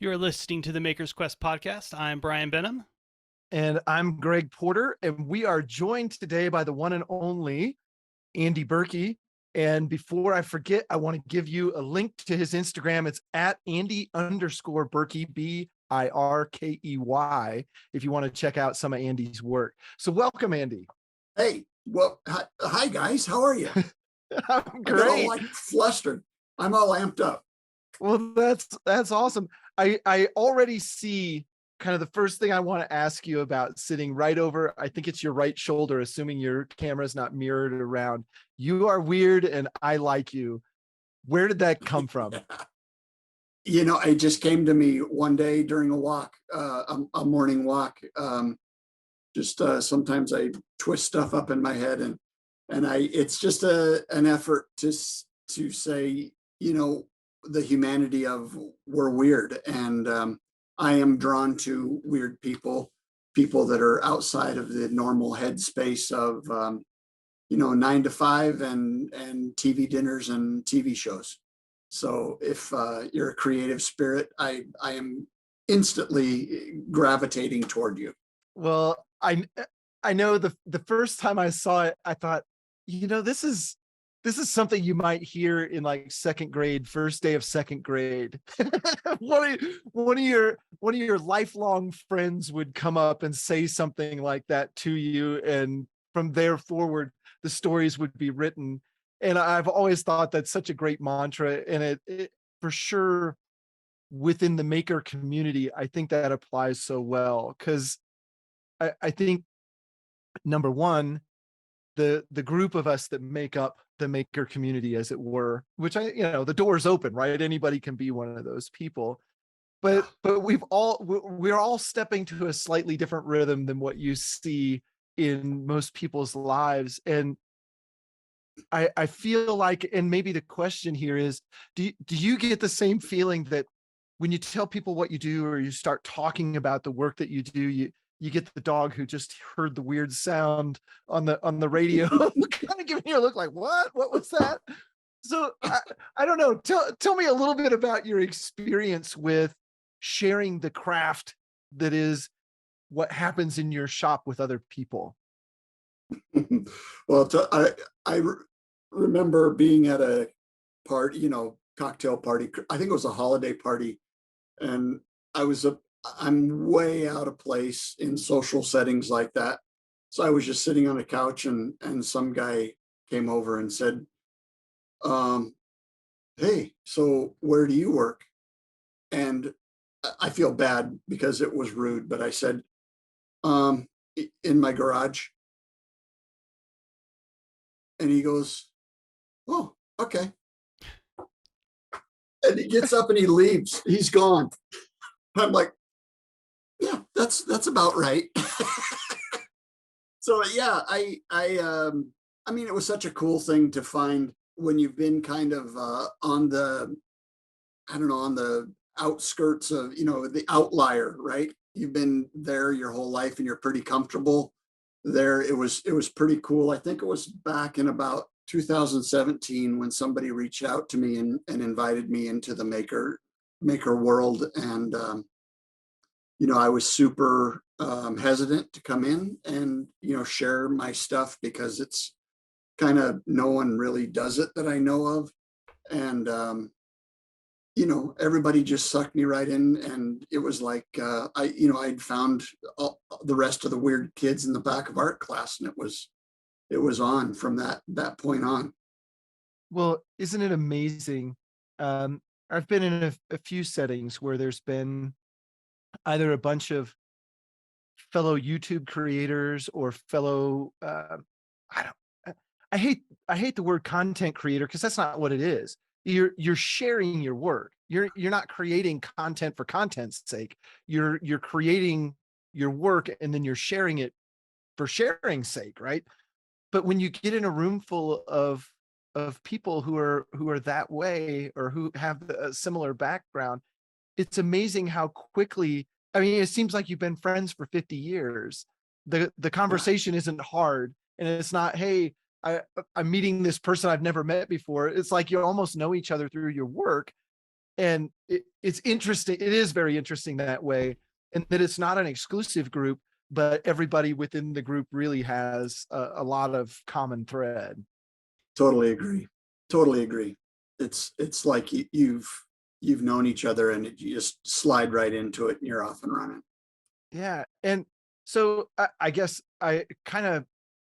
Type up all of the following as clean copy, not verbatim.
You're listening to the Maker's Quest podcast. I'm Brian Benham. And I'm Greg Porter, and we are joined today by the one and only Andy Birkey. And before I forget, I want to give you a link to his Instagram. It's at Andy_Birkey, Birkey, if you want to check out some of Andy's work. So welcome, Andy. Hey, well, hi guys. How are you? I'm I got all great. like flustered. I'm all amped up. Well, that's awesome. I already see kind of the first thing I want to ask you about sitting right over, I think it's your right shoulder, assuming your camera's not mirrored around. You are weird and I like you. Where did that come from? You know, it just came to me one day during a walk, a morning walk. Sometimes I twist stuff up in my head, and it's just an effort to say, you know, the humanity of we're weird, and I am drawn to weird people that are outside of the normal headspace of 9 to 5 and TV dinners and TV shows. So if you're a creative spirit, I am instantly gravitating toward you. Well, I know the first time I saw it, I thought, this is something you might hear in like second grade, first day of second grade. one of your lifelong friends would come up and say something like that to you, and from there forward, the stories would be written. And I've always thought that's such a great mantra, and it for sure within the maker community, I think that applies so well because I think number one, the group of us that make up the maker community, as it were, which the door's open, right? Anybody can be one of those people, but we're all stepping to a slightly different rhythm than what you see in most people's lives. And I feel like, and maybe the question here is, do you get the same feeling that when you tell people what you do, or you start talking about the work that you do, you get the dog who just heard the weird sound on the radio, kind of giving you a look like, what was that? So I don't know. Tell me a little bit about your experience with sharing the craft that is what happens in your shop with other people. Well, I remember being at a party, cocktail party. I think it was a holiday party, and I'm way out of place in social settings like that. So I was just sitting on a couch, and some guy came over and said, "Hey, so where do you work?" And I feel bad because it was rude, but I said, "In my garage." And he goes, "Oh, okay." And he gets up and he leaves. He's gone. I'm like, yeah, that's about right. So yeah, I mean, it was such a cool thing to find when you've been kind of on the, I don't know, on the outskirts of, the outlier, right? You've been there your whole life and you're pretty comfortable there. It was pretty cool. I think it was back in about 2017 when somebody reached out to me and invited me into the maker world. And I was super hesitant to come in and share my stuff because it's kind of, no one really does it that I know of. And everybody just sucked me right in, and it was like I'd found all the rest of the weird kids in the back of art class, and it was on from that point on. Well, isn't it amazing? I've been in a few settings where there's been either a bunch of fellow YouTube creators or fellow I don't I hate the word content creator because that's not what it is. You're sharing your work. You're not creating content for content's sake. You're creating your work and then you're sharing it for sharing's sake, right? But when you get in a room full of people who are that way or who have a similar background, it's amazing how quickly, I mean, it seems like you've been friends for 50 years. The conversation isn't hard, and it's not, hey, I'm meeting this person I've never met before. It's like you almost know each other through your work. And it's interesting. It is very interesting that way, and that it's not an exclusive group, but everybody within the group really has a lot of common thread. Totally agree. Totally agree. It's like you've known each other and you just slide right into it and you're off and running. Yeah. And so I guess I kind of,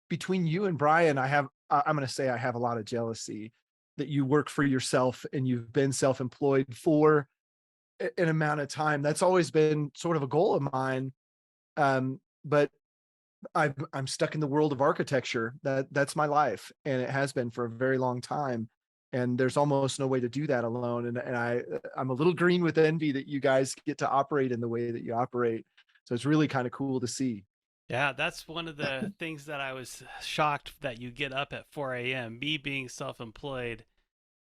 between you and Brian, I'm going to say I have a lot of jealousy that you work for yourself and you've been self-employed for an amount of time. That's always been sort of a goal of mine. But I'm stuck in the world of architecture. That's my life, and it has been for a very long time. And there's almost no way to do that alone. And I'm a little green with envy that you guys get to operate in the way that you operate. So it's really kind of cool to see. Yeah, that's one of the things that I was shocked that you get up at 4 a.m. Me being self-employed,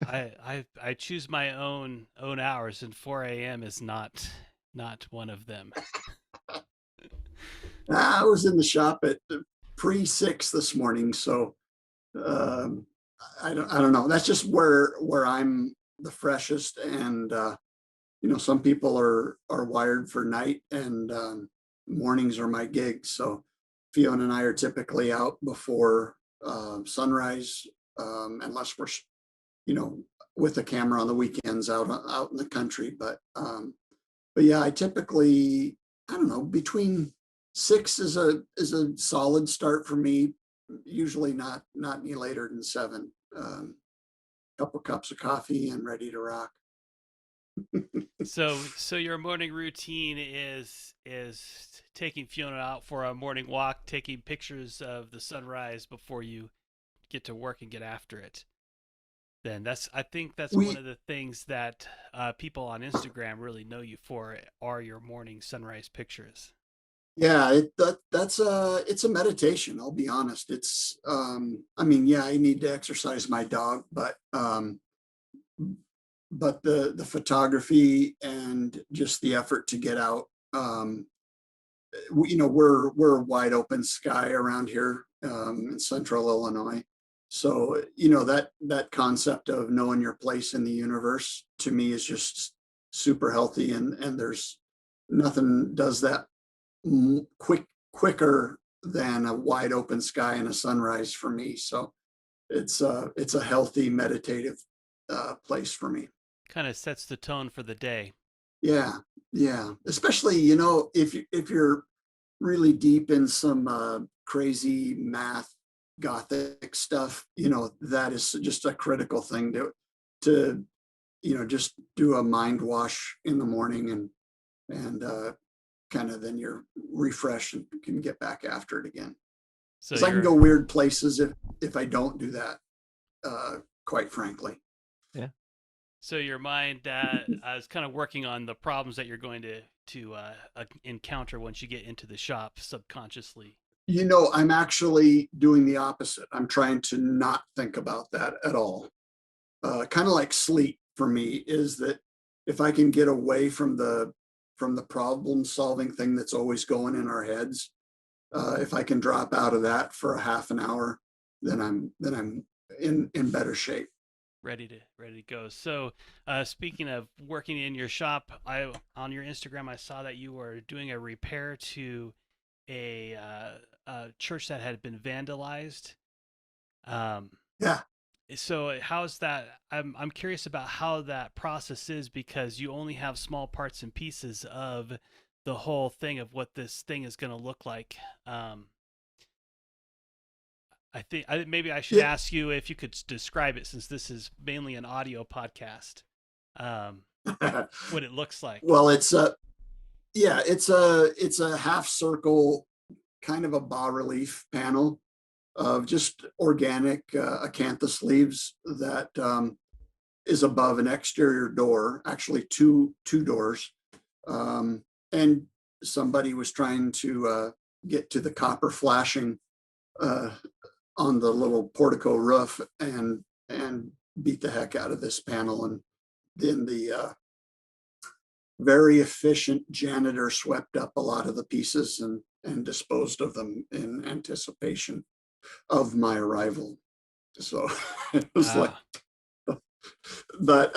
I choose my own hours, and 4 a.m. is not one of them. I was in the shop at pre-6 this morning, so um, I don't know. That's just where I'm the freshest, and some people are wired for night, and mornings are my gig. So Fiona and I are typically out before sunrise, unless we're you know with a camera on the weekends out in the country. But yeah, I typically, I don't know, between 6 is a solid start for me. Usually not any later than 7. Couple cups of coffee and ready to rock. So your morning routine is taking Fiona out for a morning walk, taking pictures of the sunrise before you get to work and get after it. Then I think that's one We of the things that people on Instagram really know you for are your morning sunrise pictures. Yeah, it's a meditation. I'll be honest. I mean, yeah, I need to exercise my dog, but the photography and just the effort to get out. We're a wide open sky around here in central Illinois. So, that concept of knowing your place in the universe to me is just super healthy, and there's nothing does that quicker than a wide open sky and a sunrise for me. So it's a healthy meditative place for me. Kind of sets the tone for the day. Yeah, yeah. Especially, if you're really deep in some crazy math gothic stuff, that is just a critical thing to just do a mind wash in the morning, and kind of then you're refreshed and can get back after it again. So Because I can you're go weird places if I don't do that, quite frankly. Yeah. so your mind is kind of working on the problems that you're going to encounter once you get into the shop subconsciously. I'm actually doing the opposite. I'm trying to not think about that at all. Kind of like sleep for me is that if I can get away from the problem solving thing that's always going in our heads, if I can drop out of that for a half an hour, then I'm in better shape. Ready to go. So, speaking of working in your shop, I on your Instagram I saw that you were doing a repair to a church that had been vandalized. Um, Yeah. so how's that? I'm curious about how that process is because you only have small parts and pieces of the whole thing of what this thing is going to look like. Maybe I should Yeah. ask you if you could describe it since this is mainly an audio podcast. Um, what it looks like. Well, it's a half circle, kind of a bas relief panel of just organic acanthus leaves that is above an exterior door, actually two doors. And somebody was trying to get to the copper flashing uh, on the little portico roof, and beat the heck out of this panel. And then the very efficient janitor swept up a lot of the pieces and disposed of them in anticipation of my arrival. So it was like Ah, But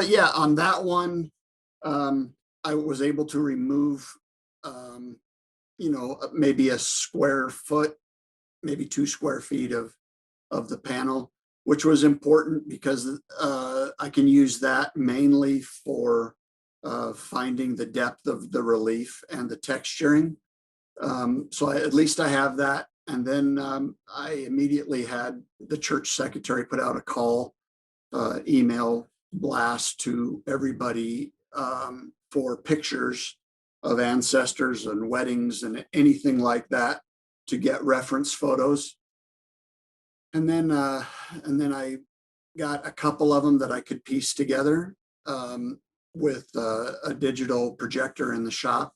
yeah, on that one, I was able to remove, maybe a square foot, maybe 2 square feet of the panel, which was important because I can use that mainly for finding the depth of the relief and the texturing. So at least I have that. And then I immediately had the church secretary put out a call, email blast to everybody for pictures of ancestors and weddings and anything like that to get reference photos. And then I got a couple of them that I could piece together with a digital projector in the shop,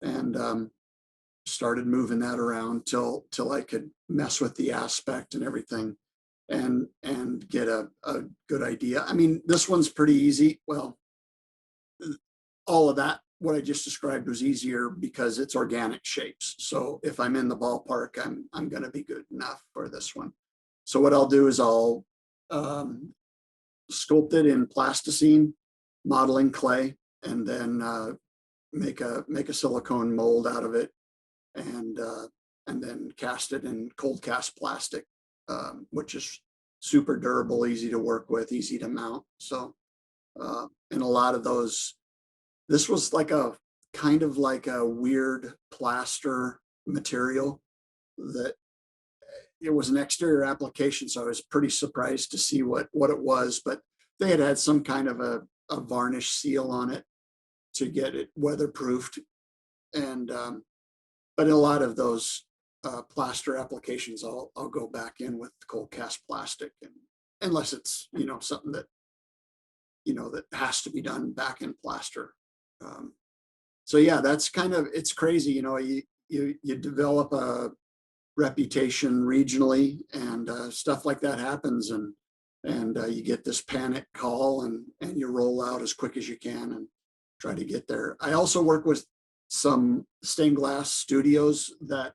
and started moving that around till I could mess with the aspect and everything, and get a good idea. I mean, this one's pretty easy. Well, all of that, what I just described, was easier because it's organic shapes. So if I'm in the ballpark, I'm going to be good enough for this one. So what I'll do is I'll sculpt it in plasticine, modeling clay, and then make a silicone mold out of it, and then cast it in cold cast plastic, which is super durable, easy to work with, easy to mount. So and a lot of those, this was like a kind of like a weird plaster material that it was an exterior application. So I was pretty surprised to see what it was, but they had some kind of a varnish seal on it to get it weatherproofed. And but in a lot of those plaster applications, I'll go back in with cold cast plastic, and unless it's something that that has to be done back in plaster. So yeah, that's kind of, it's crazy. You develop a reputation regionally, and stuff like that happens, and you get this panic call, and you roll out as quick as you can and try to get there. I also work with some stained glass studios that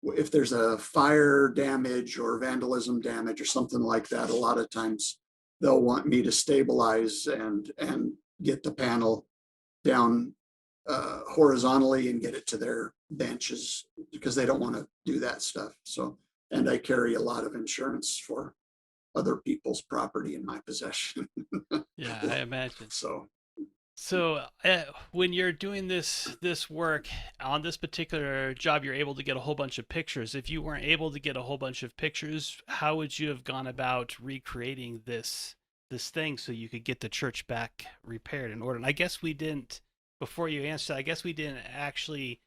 if there's a fire damage or vandalism damage or something like that, a lot of times they'll want me to stabilize and get the panel down horizontally and get it to their benches, because they don't want to do that stuff. So, and I carry a lot of insurance for other people's property in my possession. Yeah, I imagine. So So, when you're doing this work on this particular job, you're able to get a whole bunch of pictures. If you weren't able to get a whole bunch of pictures, how would you have gone about recreating this thing so you could get the church back repaired and ordered? And I guess we didn't, before you answer, I guess we didn't actually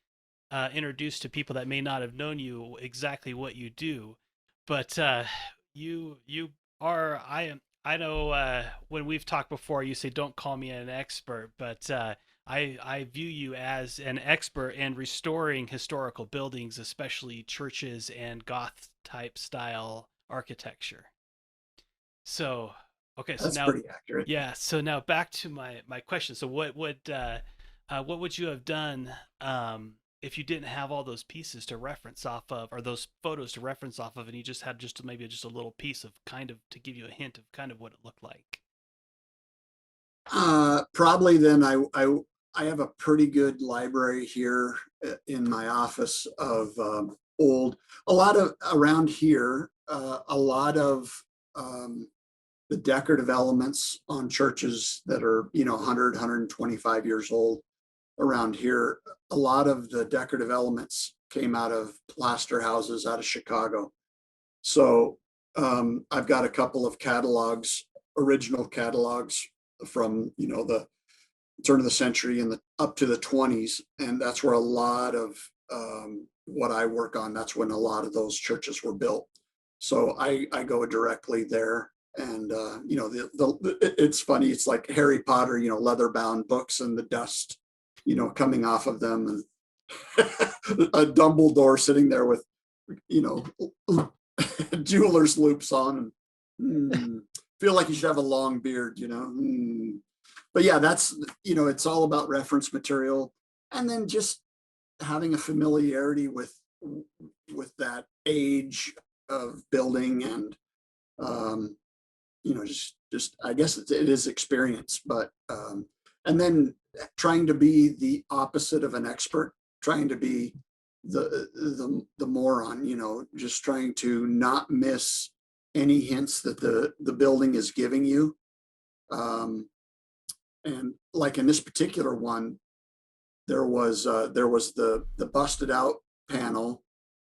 introduce to people that may not have known you exactly what you do, but you are, I know when we've talked before, you say don't call me an expert, but I view you as an expert in restoring historical buildings, especially churches and goth type style architecture. So, okay, so that's now, pretty accurate. yeah, so now back to my question. So what would you have done if you didn't have all those pieces to reference off of, or those photos to reference off of, and you just had maybe just a little piece of kind of to give you a hint of kind of what it looked like? Probably then I have a pretty good library here in my office of a lot of around here, a lot of the decorative elements on churches that are 100 125 years old around here. A lot of the decorative elements came out of plaster houses out of Chicago. So I've got a couple of catalogs, original catalogs from the turn of the century and up to the 20s, and that's where a lot of what I work on, that's when a lot of those churches were built. So I go directly there, and it's funny, it's like Harry Potter, leather bound books and the dust coming off of them, and a Dumbledore sitting there with jeweler's loops on, and feel like you should have a long beard. But yeah, that's it's all about reference material, and then just having a familiarity with that age of building, and just I guess it is experience, but and then trying to be the opposite of an expert, trying to be the moron, just trying to not miss any hints that the building is giving you. Um, and like in this particular one, there was the busted out panel,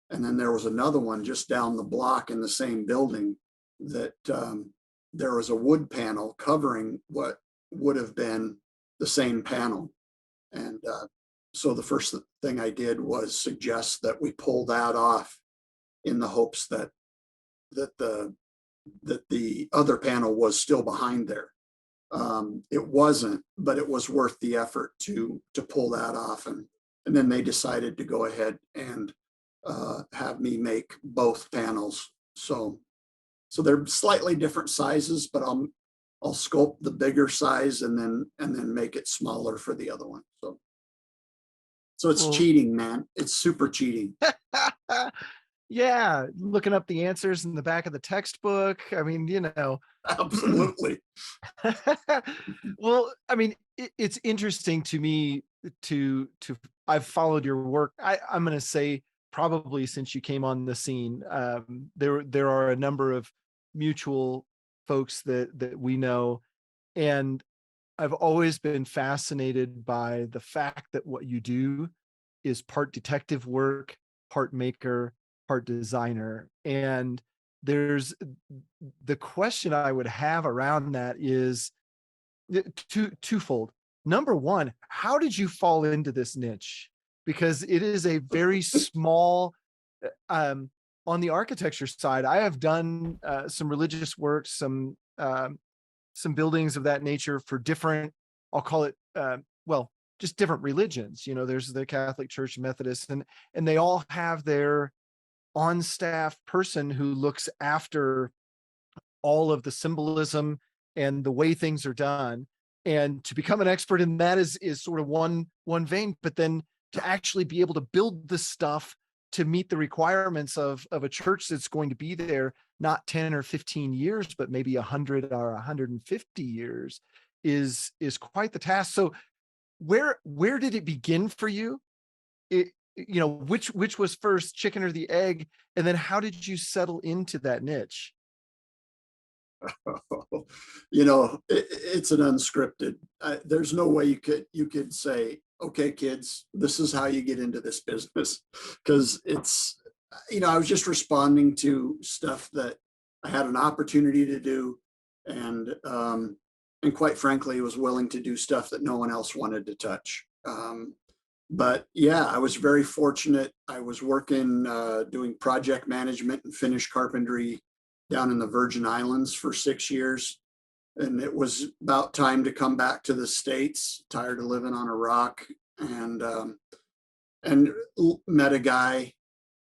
and then there was another one just down the block in the same building that there was a wood panel covering what would have been the same panel. And so the first thing I did was suggest that we pull that off in the hopes that the other panel was still behind there. It wasn't, but it was worth the effort to pull that off. And then they decided to go ahead and have me make both panels. So they're slightly different sizes, but I'll sculpt the bigger size and then make it smaller for the other one. So it's Well, cheating, man. It's super cheating. yeah, looking up the answers in the back of the textbook. I mean, Absolutely. Well, I mean, it's interesting to me to I've followed your work. I'm going to say probably since you came on the scene. There are a number of mutual folks that we know, and I've always been fascinated by the fact that what you do is part detective work, part maker, part designer. And there's the question I would have around that is twofold. Number one, how did you fall into this niche? Because it is a very small, on the architecture side, I have done some religious work, some buildings of that nature for different, I'll call it, just different religions. There's the Catholic Church, Methodist, and they all have their on-staff person who looks after all of the symbolism and the way things are done. And to become an expert in that is sort of one vein, but then to actually be able to build this stuff to meet the requirements of a church that's going to be there, not 10 or 15 years, but maybe 100 or 150 years is quite the task. So where did it begin for you? Which was first, chicken or the egg? And then how did you settle into that niche? It's an unscripted. There's no way you could say, okay, kids, this is how you get into this business, because it's, I was just responding to stuff that I had an opportunity to do, and quite frankly, was willing to do stuff that no one else wanted to touch. But yeah, I was very fortunate. I was working, doing project management and finished carpentry down in the Virgin Islands for 6 years. And it was about time to come back to the States, tired of living on a rock, and met a guy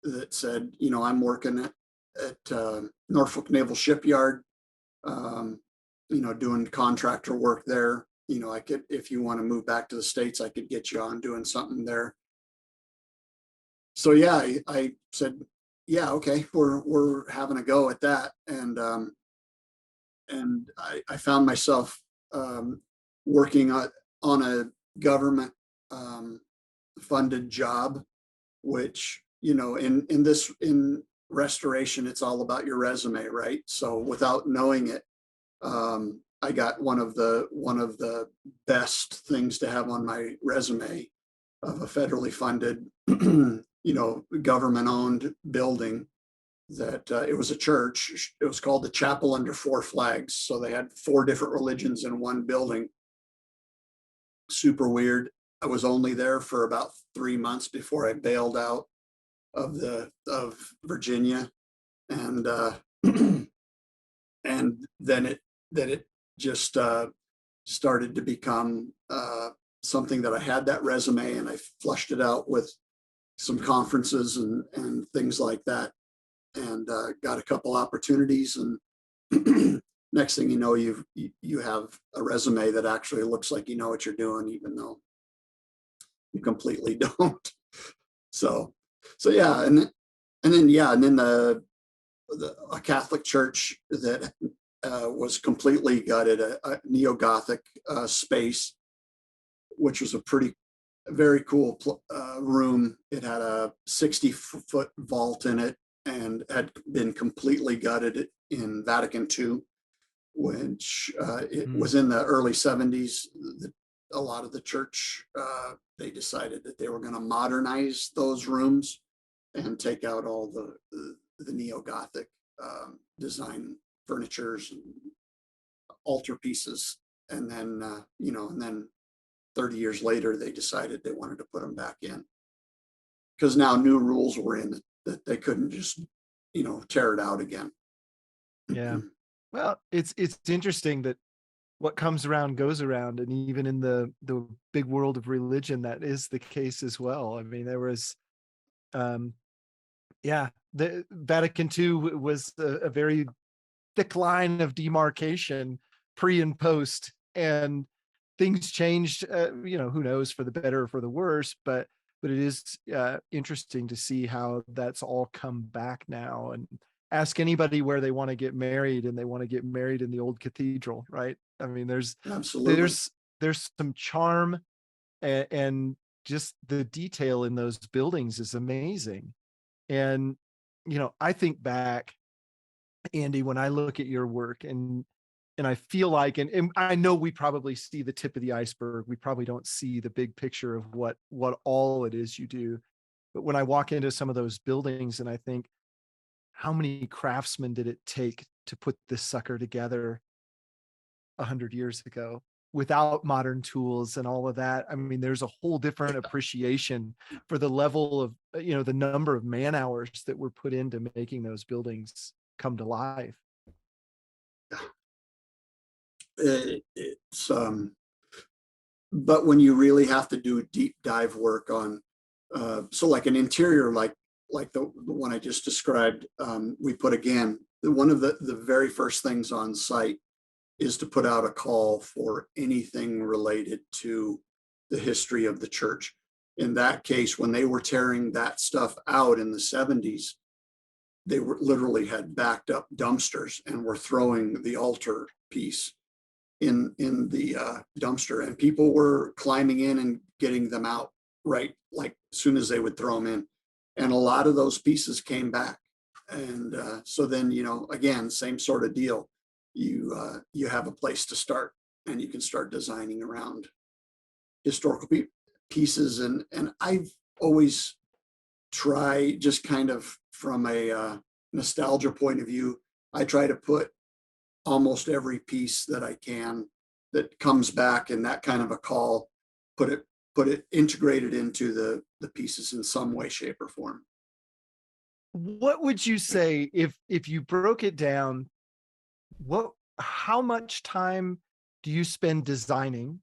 that said, I'm working at Norfolk Naval Shipyard, doing contractor work there. I could, if you want to move back to the States, I could get you on doing something there. So yeah, I said, yeah, okay, we're having a go at that. And I found myself working on a government funded job, which, in restoration, it's all about your resume, right? So without knowing it, I got one of the best things to have on my resume of a federally funded, government owned building that it was a church. It was called the Chapel Under Four Flags. So they had 4 different religions in one building. Super weird. I was only there for about 3 months before I bailed out of Virginia. And and then it just started to become something that I had that resume, and I flushed it out with some conferences and things like that, and got a couple opportunities. And next thing you know, you have a resume that actually looks like you know what you're doing, even though you completely don't. So yeah, and then a Catholic church that was completely gutted, a neo-Gothic space, which was a very cool room. It had a 60-foot vault in it and had been completely gutted in Vatican II, which it was in the early 70s. A lot of the church, they decided that they were going to modernize those rooms and take out all the neo-Gothic design furnitures and altar pieces. And then, and then 30 years later, they decided they wanted to put them back in because now new rules were in that they couldn't just, tear it out again. Yeah. Well, it's interesting that what comes around goes around, and even in the big world of religion, that is the case as well. I mean, there was, the Vatican II was a very thick line of demarcation pre and post, and things changed. Who knows, for the better or for the worse, but it is interesting to see how that's all come back now. And ask anybody where they want to get married, and they want to get married in the old cathedral, right? I mean, Absolutely. there's some charm, and just the detail in those buildings is amazing. And I think back, Andy, when I look at your work, and I feel like, and I know we probably see the tip of the iceberg. We probably don't see the big picture of what all it is you do. But when I walk into some of those buildings, and I think, how many craftsmen did it take to put this sucker together 100 years ago without modern tools and all of that? I mean, there's a whole different appreciation for the level of, the number of man hours that were put into making those buildings come to life. It's but when you really have to do deep dive work on, so like an interior, like the one I just described, we put, again, one of the very first things on site is to put out a call for anything related to the history of the church. In that case, when they were tearing that stuff out in the 70s, they were literally had backed up dumpsters and were throwing the altar piece in the dumpster, and people were climbing in and getting them out right, like as soon as they would throw them in. And a lot of those pieces came back. And so then, again, same sort of deal. You have a place to start, and you can start designing around historical pieces. And I've always tried, just kind of from a nostalgia point of view, I try to put almost every piece that I can that comes back in that kind of a call, put it integrated into the pieces in some way, shape, or form. What would you say, if you broke it down, how much time do you spend designing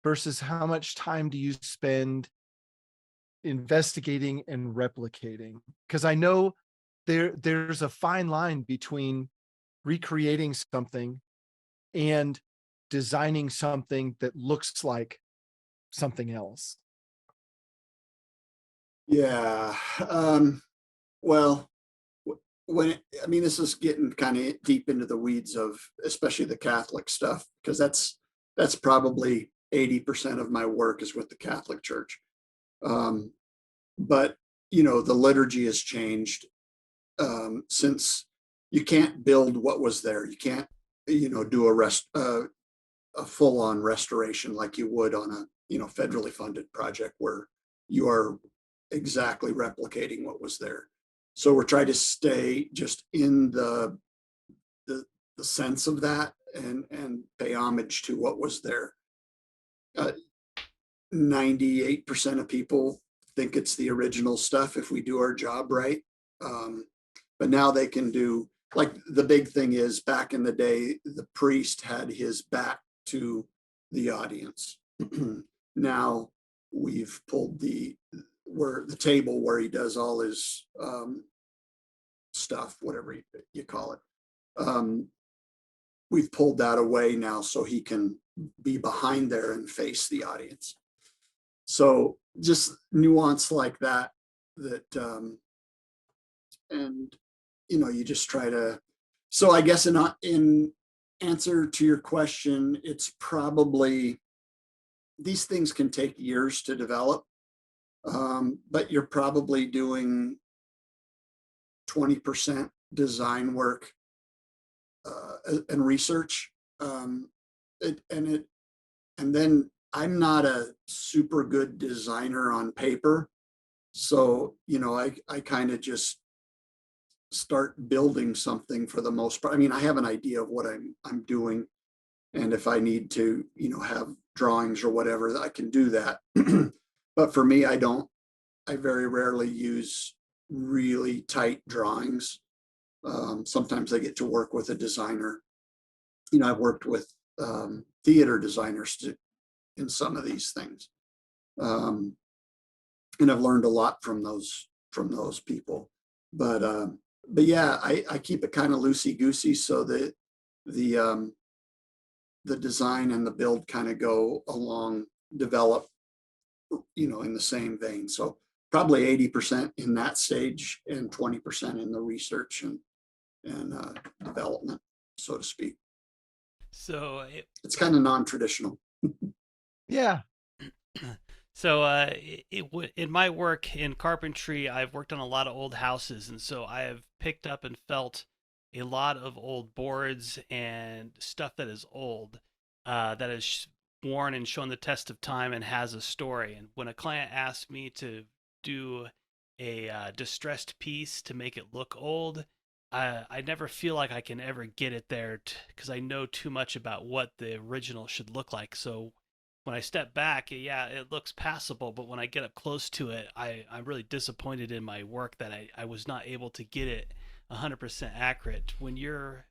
versus how much time do you spend investigating and replicating? Because I know there's a fine line between recreating something and designing something that looks like something else. Yeah. Well, this is getting kind of deep into the weeds of especially the Catholic stuff, because that's probably 80% of my work is with the Catholic Church. But the liturgy has changed since you can't build what was there. You can't, do a full-on restoration like you would on a, federally funded project where you are exactly replicating what was there. So we're trying to stay just in the sense of that, and pay homage to what was there. 98% of people think it's the original stuff if we do our job right. But now they can do, like, the big thing is, back in the day, the priest had his back to the audience. Now we've pulled the table where he does all his stuff, whatever you call it. We've pulled that away now so he can be behind there and face the audience. So just nuance like that, and you just try to So I guess in answer to your question, it's probably, these things can take years to develop, but you're probably doing 20% design work and research. Um, it, and it, and then I'm not a super good designer on paper. So, I kind of just start building something for the most part. I mean, I have an idea of what I'm doing. And if I need to, have drawings or whatever, I can do that. But for me, I very rarely use really tight drawings. Sometimes I get to work with a designer. I've worked with theater designers in some of these things, and I've learned a lot from those people. But yeah, I keep it kind of loosey goosey so that the the design and the build kind of go along, develop, in the same vein. So probably 80% in that stage and 20% in the research and development, so to speak. So It's kind of non-traditional. Yeah. So in my work in carpentry, I've worked on a lot of old houses, and so I have picked up and felt a lot of old boards and stuff that is old, that is worn and shown the test of time and has a story. And when a client asks me to do a distressed piece to make it look old, I never feel like I can ever get it there because I know too much about what the original should look like. So when I step back, yeah, it looks passable, but when I get up close to it, I'm really disappointed in my work that I was not able to get it 100% accurate. When you're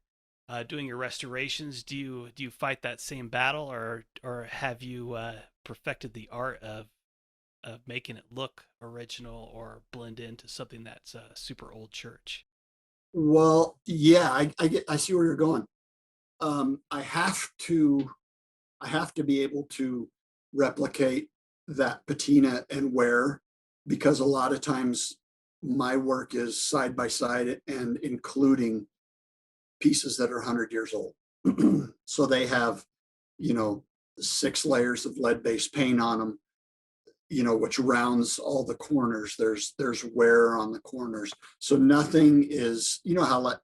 doing your restorations, do you fight that same battle, or have you perfected the art of making it look original or blend into something that's a super old church? Well, yeah, I see where you're going. I have to be able to replicate that patina and wear, because a lot of times my work is side by side and including pieces that are 100 years old. So they have, you know, 6 layers of lead-based paint on them, which rounds all the corners. There's wear on the corners. So nothing is, how like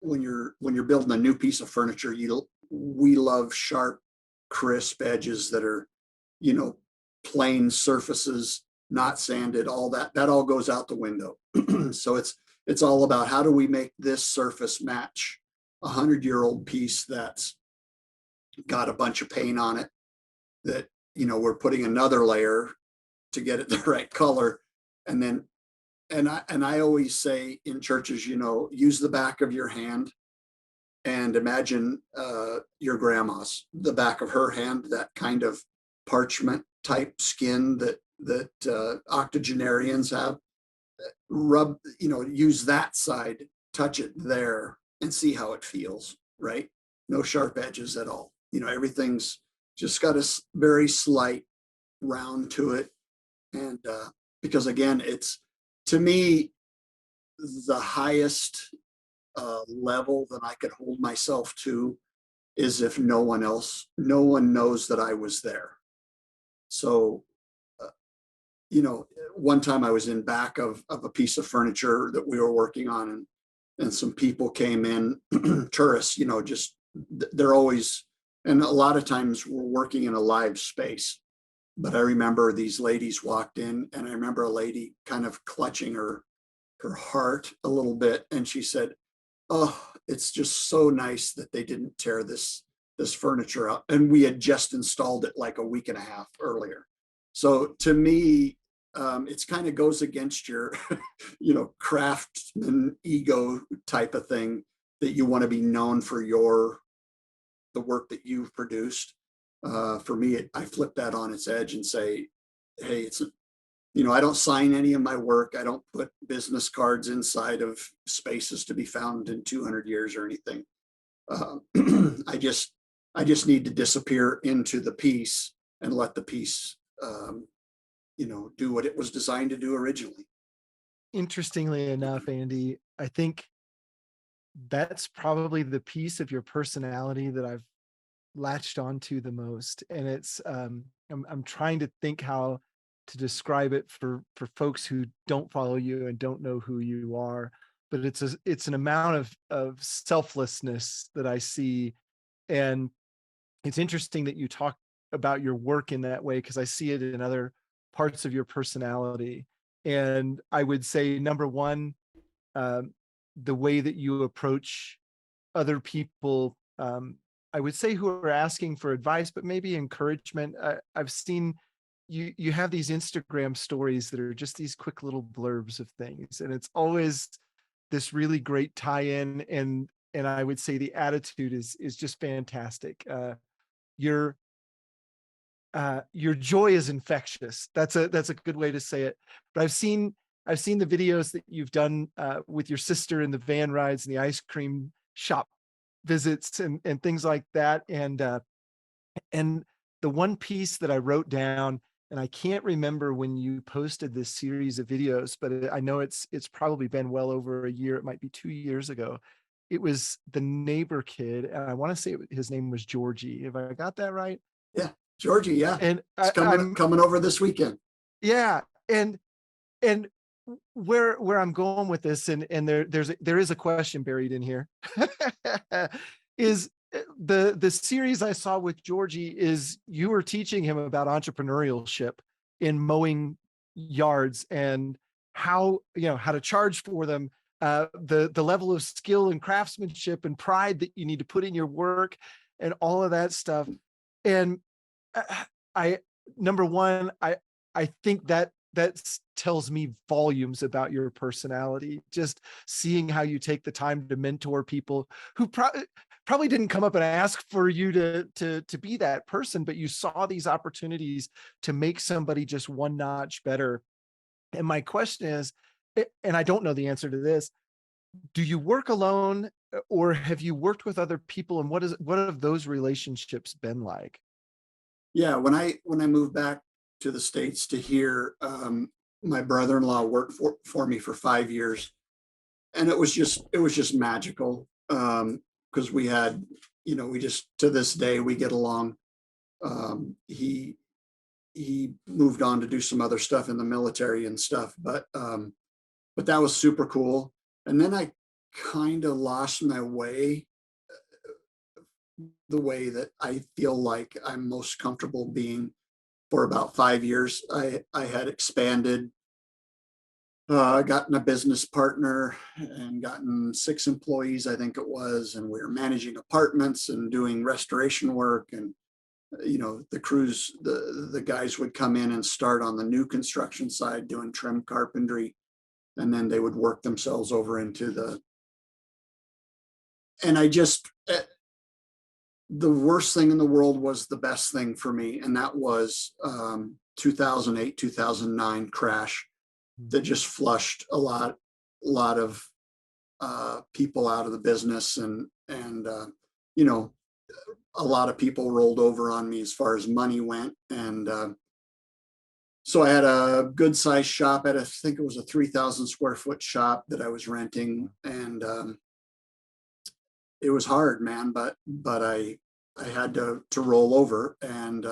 when you're building a new piece of furniture, we love sharp, crisp edges that are, you know, plain surfaces, not sanded. All that all goes out the window. So it's all about how do we make this surface match 100-year-old piece that's got a bunch of paint on it, that we're putting another layer to get it the right color. And then and I always say in churches, use the back of your hand and imagine your grandma's, the back of her hand, that kind of parchment type skin that octogenarians have. Rub, use that side, touch it there, and see how it feels. Right? No sharp edges at all. Everything's just got a very slight round to it, and because again, it's, to me, the highest level that I could hold myself to is if no one knows that I was there. So, uh, one time I was in back of a piece of furniture that we were working on, and some people came in, tourists, just they're always, and a lot of times we're working in a live space. But I remember these ladies walked in, and I remember a lady kind of clutching her heart a little bit, and she said, "Oh, it's just so nice that they didn't tear this furniture out, and we had just installed it like a week and a half earlier." So to me, it's kind of goes against your, craftsman ego type of thing, that you want to be known for the work that you've produced. For me, I flip that on its edge and say, "Hey, I don't sign any of my work. I don't put business cards inside of spaces to be found in 200 years or anything. Uh, I just need to disappear into the piece and let the piece, do what it was designed to do originally." Interestingly enough, Andy, I think that's probably the piece of your personality that I've latched onto the most. And it's I'm trying to think how to describe it for folks who don't follow you and don't know who you are. But it's an amount of selflessness that I see. And it's interesting that you talk about your work in that way, because I see it in other parts of your personality. And I would say, number one, um, the way that you approach other people, I would say, who are asking for advice, but maybe encouragement. I've seen you have these Instagram stories that are just these quick little blurbs of things, and it's always this really great tie-in. And I would say the attitude is just fantastic. Your your joy is infectious. That's a good way to say it. But I've seen the videos that you've done with your sister and the van rides and the ice cream shop visits and things like that. And the one piece that I wrote down, and I can't remember when you posted this series of videos, but I know it's probably been well over a year. It might be 2 years ago. It was the neighbor kid, and I want to say his name was Georgie. Have I got that right? Yeah, Georgie. Yeah, And it's coming over this weekend. yeah, and where I'm going with this, and there is a question buried in here, is the series I saw with Georgie is you were teaching him about entrepreneurship in mowing yards, and how, how to charge for them, the level of skill and craftsmanship and pride that you need to put in your work, and all of that stuff. And I number one, I think that tells me volumes about your personality. Just seeing how you take the time to mentor people who probably didn't come up and ask for you to be that person, but you saw these opportunities to make somebody just one notch better. And my question is, and I don't know the answer to this, do you work alone, or have you worked with other people? And what have those relationships been like? Yeah, when I moved back to the States to here, my brother-in-law worked for me for 5 years, and it was just magical. Because we had, we just, to this day we get along. He moved on to do some other stuff in the military and stuff, but that was super cool. And then I kind of lost my way, the way that I feel like I'm most comfortable being. For about 5 years, I had expanded, gotten a business partner and gotten 6 employees, I think it was, and we were managing apartments and doing restoration work. And the crews, the guys would come in and start on the new construction side doing trim carpentry, and then they would work themselves over into and I just, the worst thing in the world was the best thing for me, and that was 2008, 2009 crash that just flushed a lot of people out of the business, and you know a lot of people rolled over on me as far as money went. And so I had a good sized shop I think it was a 3,000 square foot shop that I was renting, and it was hard, man, but I had to roll over, and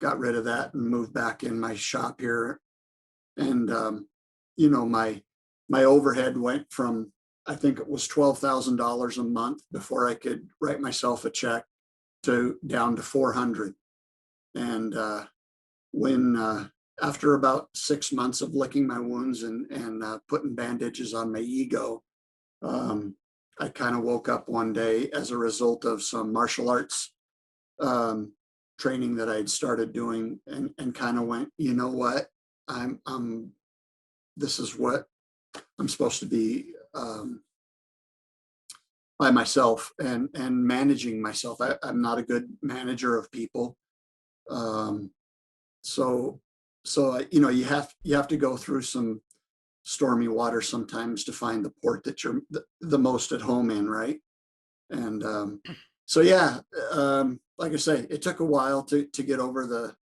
got rid of that and moved back in my shop here. And my overhead went from, I think it was $12,000 a month before I could write myself a check, to down to 400. And when after about 6 months of licking my wounds and putting bandages on my ego, I kind of woke up one day as a result of some martial arts training that I'd started doing, and kind of went, you know what, I'm this is what I'm supposed to be, by myself and managing myself. I'm not a good manager of people. Um, so you have to go through some stormy water sometimes to find the port that you're the most at home in, right? And so yeah, like I say, it took a while to get over the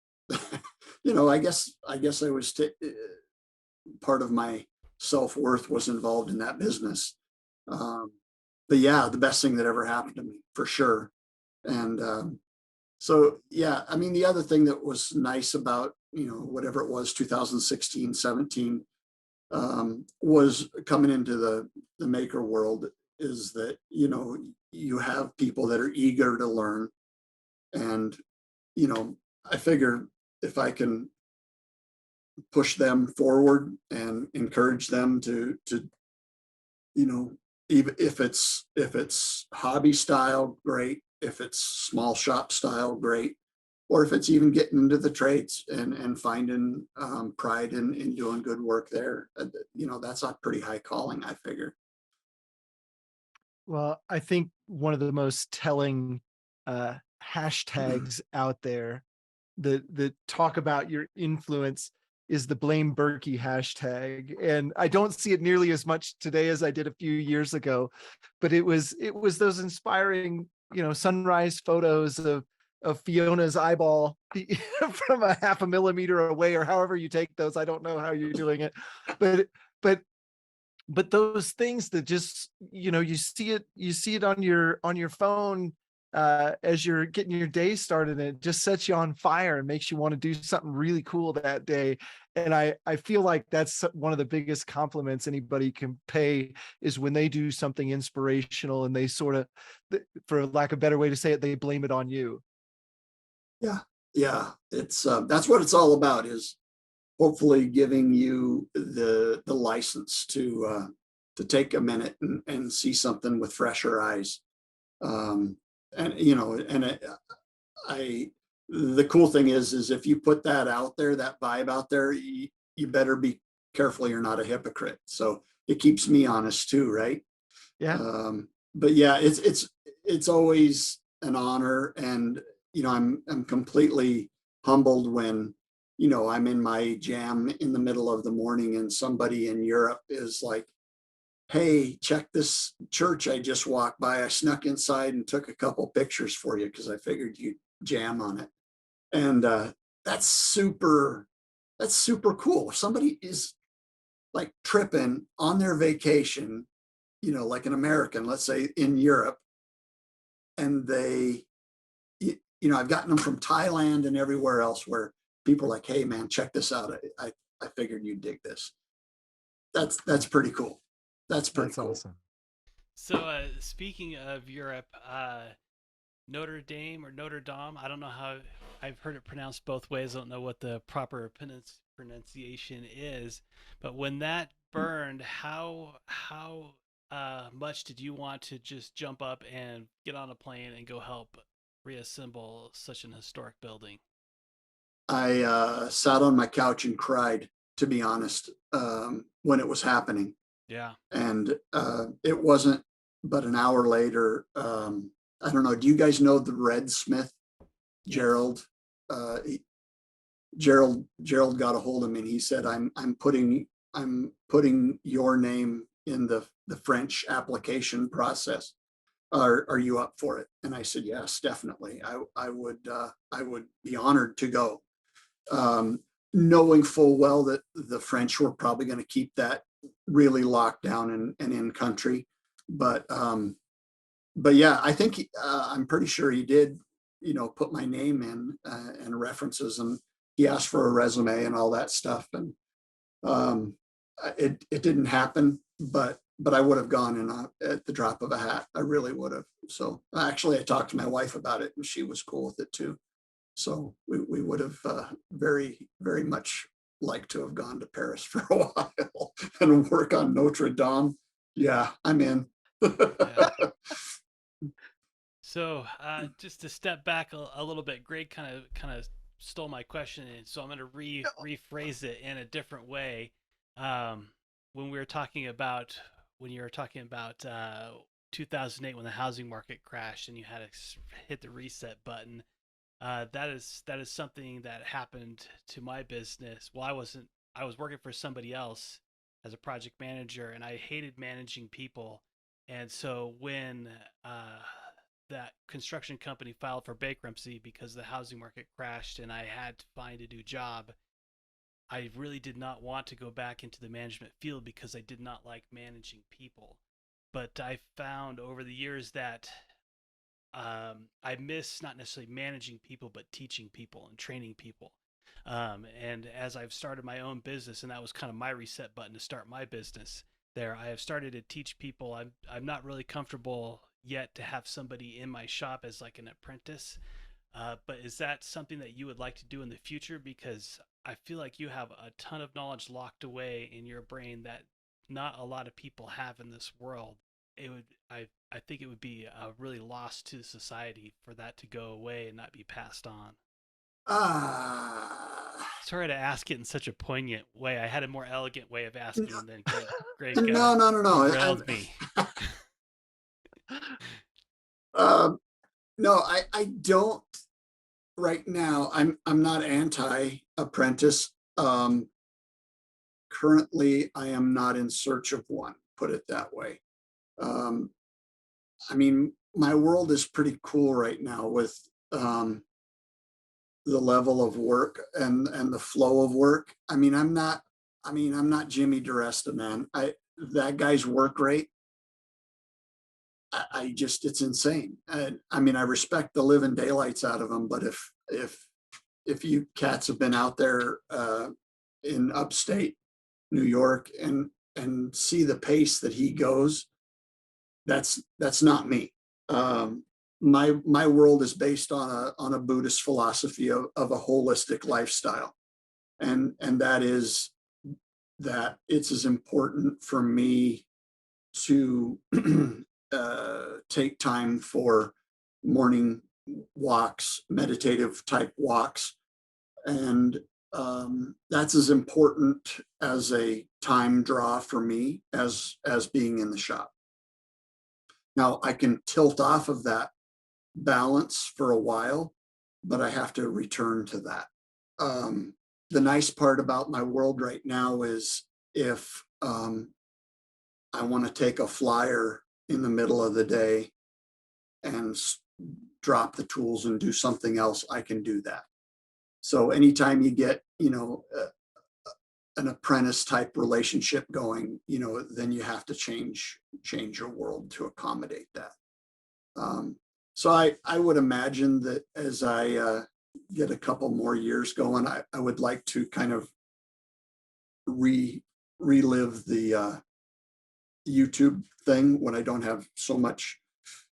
I guess I was part of my self-worth was involved in that business. Um, yeah, the best thing that ever happened to me for sure. And so yeah, I mean, the other thing that was nice about, whatever it was, 2016, 17, was coming into the maker world, is that, you have people that are eager to learn. And, I figure if I can push them forward and encourage them to, you know, even if it's hobby style, great. If it's small shop style, great. Or if it's even getting into the trades and finding pride in doing good work there, that's a pretty high calling, I figure. Well, I think one of the most telling hashtags out there that talk about your influence is the blame Berkey hashtag. And I don't see it nearly as much today as I did a few years ago, but it was those inspiring, sunrise photos of Fiona's eyeball from a half a millimeter away, or however you take those. I don't know how you're doing it, but but those things that just, you see it on your phone as you're getting your day started, and it just sets you on fire and makes you want to do something really cool that day. And I feel like that's one of the biggest compliments anybody can pay, is when they do something inspirational and they sort of, for lack of a better way to say it, they blame it on you. Yeah, yeah. It's that's what it's all about, is hopefully giving you the license to take a minute and see something with fresher eyes. Um, and I the cool thing is if you put that out there, that vibe out there, you better be careful you're not a hypocrite. So it keeps me honest too, right? Yeah. But yeah, it's always an honor. And I'm completely humbled when I'm in my jam in the middle of the morning and somebody in Europe is like, hey, check this church I just walked by. I snuck inside and took a couple pictures for you because I figured you'd jam on it. And that's super that's super cool. If somebody is like tripping on their vacation, like an American, let's say in Europe, and I've gotten them from Thailand and everywhere else where people are like, hey man, check this out. I figured you'd dig this. That's pretty cool. That's pretty That's cool. awesome. So, speaking of Europe, Notre Dame or Notre Dame, I don't know how, I've heard it pronounced both ways. I don't know what the proper pronunciation is, but when that burned, how much did you want to just jump up and get on a plane and go help reassemble such an historic building? I sat on my couch and cried, to be honest, when it was happening. Yeah. And it wasn't but an hour later. I don't know. Do you guys know the Red Smith, Yes. Gerald? Gerald got a hold of me and he said, I'm putting your name in the French application process. Are you up for it? And I said, yes, definitely. I would be honored to go. Um, Knowing full well that the French were probably going to keep that really locked down and in country. But yeah, I think I'm pretty sure he did, put my name in and references, and he asked for a resume and all that stuff. And um, it didn't happen, but I would have gone in at the drop of a hat. I really would have. So actually, I talked to my wife about it, and she was cool with it too. So we would have very, very much liked to have gone to Paris for a while and work on Notre Dame. Yeah, I'm in. Yeah. So, just to step back a little bit, Greg kind of stole my question, and so I'm going to rephrase it in a different way. Um, when we were talking about when you were talking about 2008, when the housing market crashed and you had to hit the reset button, that is something that happened to my business. Well, I was working for somebody else as a project manager, and I hated managing people. And so when that construction company filed for bankruptcy because the housing market crashed and I had to find a new job, I really did not want to go back into the management field because I did not like managing people. but I found over the years that I miss not necessarily managing people, but teaching people and training people. And as I've started my own business, and that was kind of my reset button to start my business, there I have started to teach people. I'm not really comfortable yet to have somebody in my shop as like an apprentice. But is that something that you would like to do in the future? Because I feel like you have a ton of knowledge locked away in your brain that not a lot of people have in this world. It would I think it would be a really lost to society for that to go away and not be passed on. Ah, Sorry to ask it in such a poignant way. I had a more elegant way of asking, no, and then Greg no. derailed me. Um, no, I don't right now. I'm not anti-apprentice. Currently, I am not in search of one, put it that way. Um, I mean, my world is pretty cool right now with the level of work and the flow of work. I'm not Jimmy DiResta, man. That guy's work rate, I just it's insane. I mean, I respect the living daylights out of him, but if you cats have been out there in upstate New York and see the pace that he goes, that's not me. Um, my world is based on a Buddhist philosophy of a holistic lifestyle, and that is that it's as important for me to take time for morning walks, meditative type walks, and that's as important as a time draw for me as being in the shop. Now I can tilt off of that balance for a while, but I have to return to that. Um, the nice part about my world right now is if I want to take a flyer in the middle of the day and drop the tools and do something else, I can do that. So anytime you get, an apprentice type relationship going, then you have to change your world to accommodate that. Um, so I would imagine that as I get a couple more years going, I would like to kind of relive the YouTube thing when I don't have so much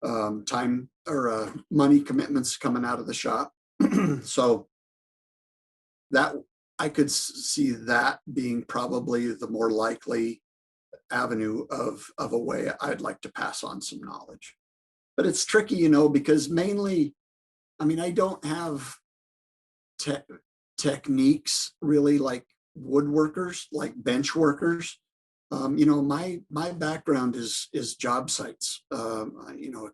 time or money commitments coming out of the shop. So that I could see that being probably the more likely avenue of a way I'd like to pass on some knowledge. But it's tricky, because mainly, I mean, I don't have te- techniques really like woodworkers, like bench workers. My background is job sites,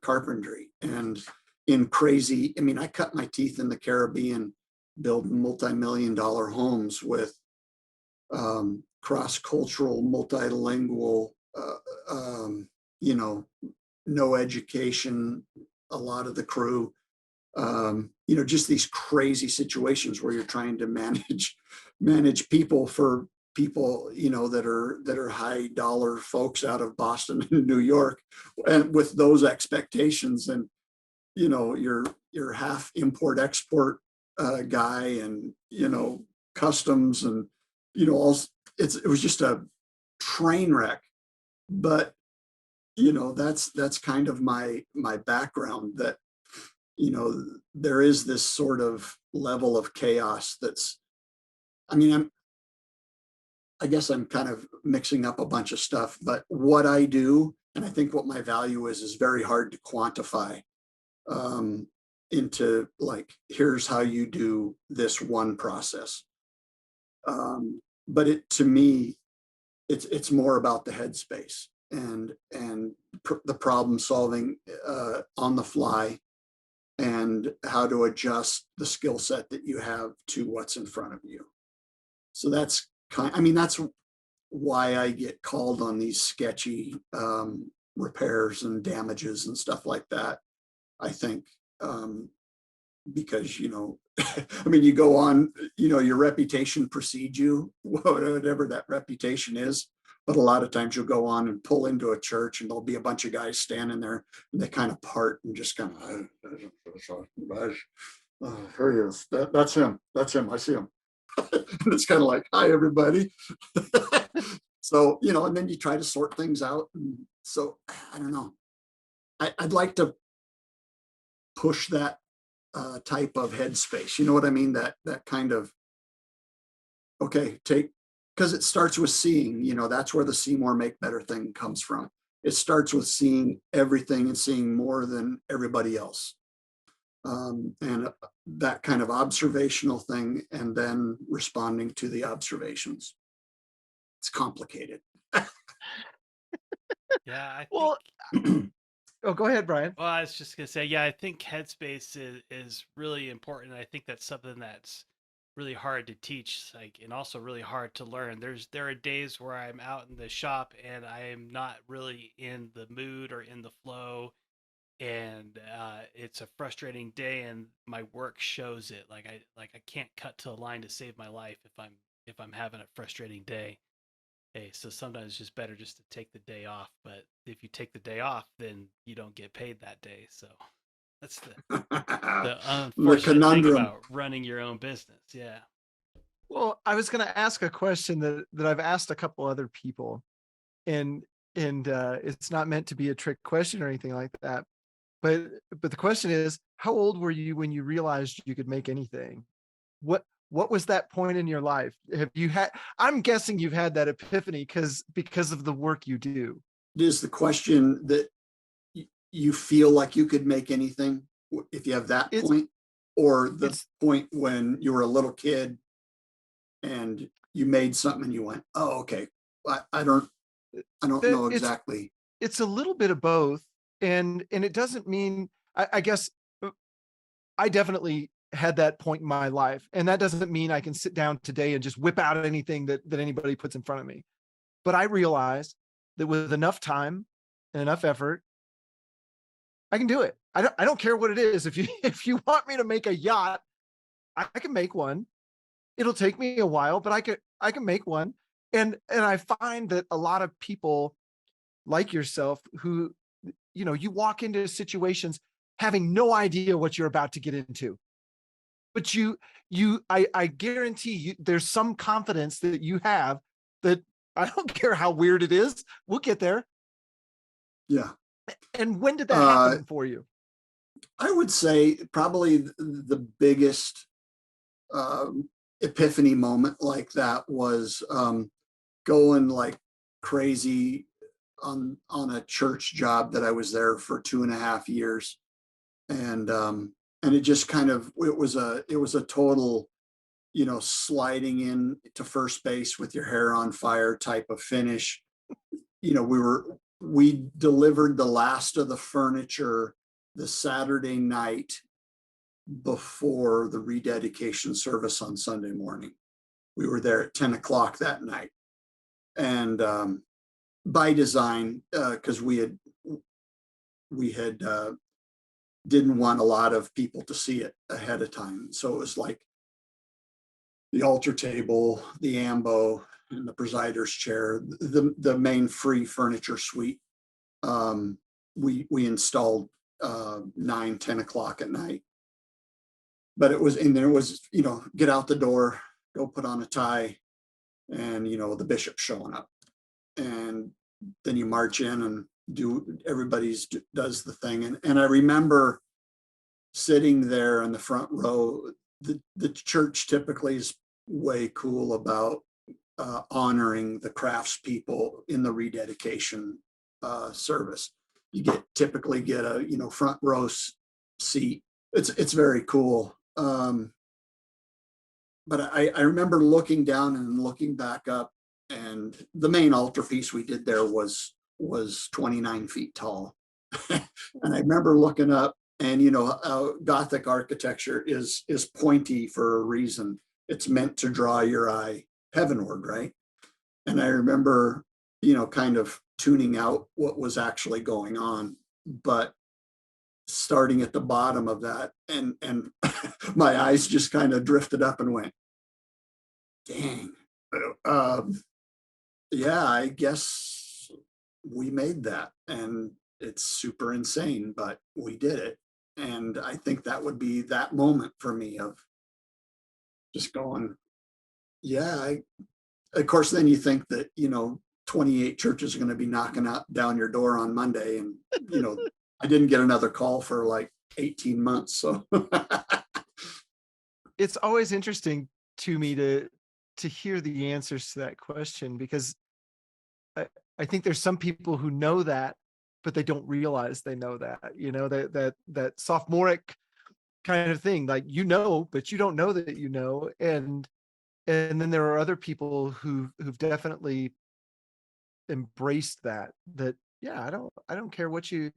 carpentry and in crazy. I mean, I cut my teeth in the Caribbean, building multi-million-dollar homes with cross-cultural, multilingual, you know, no education, a lot of the crew, just these crazy situations where you're trying to manage people for people, that are high dollar folks out of Boston and New York, and with those expectations, and you're half import export guy, and customs, and all it was just a train wreck. But that's kind of my background, that there is this sort of level of chaos that's, I mean, I guess I'm kind of mixing up a bunch of stuff, but what I do, and I think what my value is very hard to quantify into, like, here's how you do this one process. But to me, it's more about the headspace and the problem solving on the fly, and how to adjust the skill set that you have to what's in front of you. So that's why I get called on these sketchy repairs and damages and stuff like that. I think because I mean, you go on, your reputation precedes you, whatever that reputation is, But a lot of times you'll go on and pull into a church and there'll be a bunch of guys standing there and they kind of part and just kind of, oh, here he is. That's him. That's him. I see him. And it's kind of like, hi, everybody. So, and then you try to sort things out. And so I don't know. I'd like to push that type of headspace. You know what I mean? That kind of, okay, because it starts with seeing, that's where the see more, make better thing comes from. It starts with seeing everything and seeing more than everybody else. And that kind of observational thing, and then responding to the observations. It's complicated. Yeah, I think. Well, oh, go ahead, Brian. Well, I was just gonna say, yeah, I think headspace is really important. I think that's something that's really hard to teach, like, and also really hard to learn. There are days where I'm out in the shop and I am not really in the mood or in the flow, and it's a frustrating day, and my work shows it. Like I can't cut to a line to save my life if I'm having a frustrating day. Hey, so sometimes it's just better just to take the day off. But if you take the day off, then you don't get paid that day. So that's the The unfortunate thing conundrum. about running your own business. Yeah. Well, I was going to ask a question that I've asked a couple other people, and it's not meant to be a trick question or anything like that. But the question is, how old were you when you realized you could make anything? What was that point in your life? Have you had? I'm guessing you've had that epiphany because of the work you do. Is the question that you feel like you could make anything if you have that point, or the point when you were a little kid and you made something and you went, oh, okay, I don't know exactly. It's a little bit of both, and it doesn't mean, I guess I definitely had that point in my life, and that doesn't mean I can sit down today and just whip out anything that anybody puts in front of me. But I realized that with enough time and enough effort, I can do it. I don't care what it is. If you want me to make a yacht, I can make one. It'll take me a while, but I can make one. And I find that a lot of people like yourself who, you walk into situations having no idea what you're about to get into. But I guarantee you there's some confidence that you have that I don't care how weird it is, we'll get there. Yeah. And when did that happen for you? I would say probably the biggest epiphany moment like that was going like crazy on a church job that I was there for 2.5 years. And it just kind of, it was a total, sliding in to first base with your hair on fire type of finish. We delivered the last of the furniture the Saturday night before the rededication service on Sunday morning. We were there at 10 o'clock that night. And by design, because we had didn't want a lot of people to see it ahead of time. So it was like the altar table, the ambo, and the presider's chair, the main free furniture suite. We installed 9, 10 o'clock at night. But it was, get out the door, go put on a tie, and the bishop showing up. And then you march in and does the thing. And I remember sitting there in the front row. The church typically is way cool about honoring the craftspeople in the rededication service. You typically get a front row seat. It's very cool. But I remember looking down and looking back up, and the main altarpiece we did there was 29 feet tall. And I remember looking up, and Gothic architecture is pointy for a reason. It's meant to draw your eye heavenward, right? And I remember, kind of tuning out what was actually going on, but starting at the bottom of that, and my eyes just kind of drifted up and went, dang. yeah, I guess we made that, and it's super insane, but we did it. And I think that would be that moment for me of just going, yeah, of course, then you think that, 28 churches are going to be knocking out down your door on Monday. And, I didn't get another call for like 18 months. So, It's always interesting to me to hear the answers to that question, because I, I think there's some people who know that, but they don't realize they know that, that sophomoric kind of thing, like, but you don't know that, and then there are other people who've definitely embraced that, yeah, I don't care what you